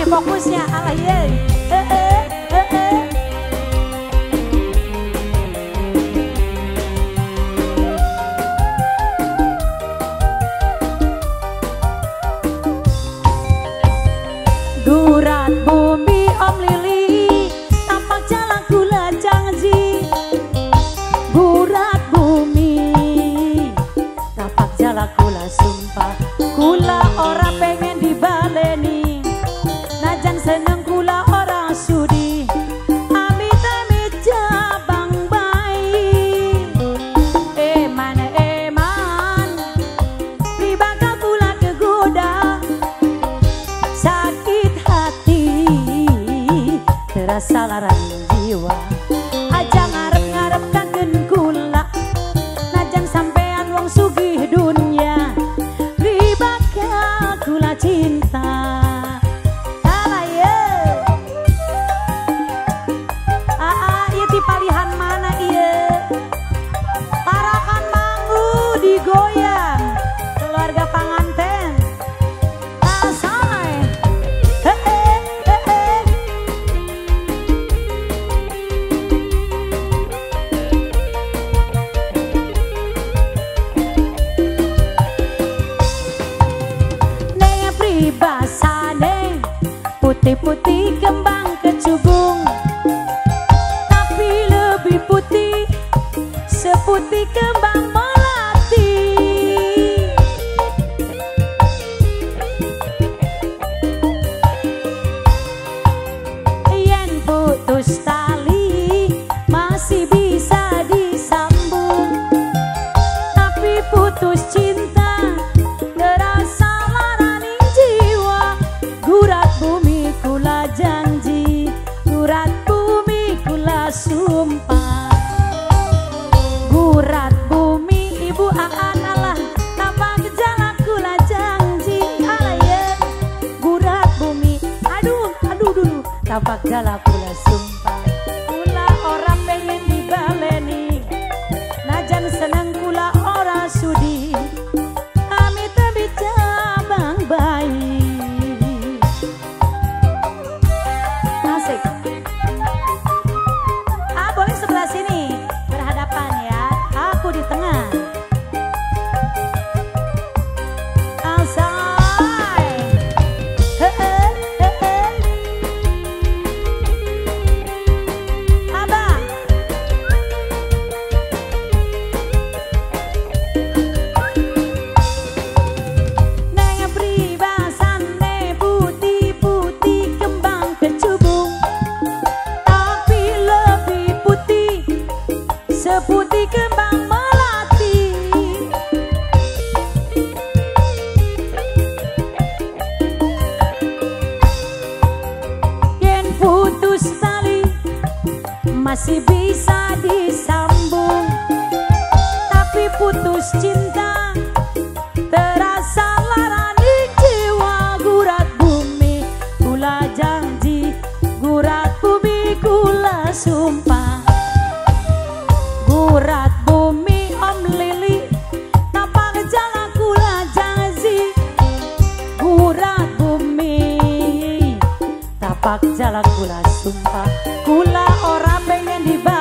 fokusnya ala ye. Gurat bumi om lili, tampak jalan kula janji. Gurat bumi, tampak jalan kula sumpah. Kula ora pengen dibaleni, najan seneng kula ora sudi. Amit-amit jabang bayi, eman pri bakal kula kegoda. Sakit hati terasa larang jiwa, aja ngarep-ngarep kangen kula, najan sampean wong sugih dunya. Pri bakal kula cinta alaye. Iya di palihan mana iya, parakan mangu digoyang keluarga panganten. Basane putih-putih kembang kecubung, tapi lebih putih seputih kembang melati. Yen putus tali masih bisa disambung, tapi putus cinta terasa larani jiwa. Gurat bumi kula janji, gurat bumi kula sumpah. Gurat bumi ibu aan Allah, tanpa gejala kula janji. Alaye, gurat bumi, aduh dulu, tanpa gejala kula sumpah. Kula ora pengen dibaleni, najan seneng kula ora sudi. Amit-amit jabang bayi. Asik. Boleh sebelah sini berhadapan ya, aku di tengah. Asai. Abang. Neng pribasane putih-putih kembang kecubung, tapi lebih putih seputih kembang melati. Yen putus tali masih bisa disambung, tapi putus cinta terasa larani jiwa. Gurat bumi kula janji, gurat bumi kula sumpah. Gurat bumi om lili, tanpa gejala kula janji. Gurat bumi, tanpa gejala kula sumpah. Kula ora pengen dibalik.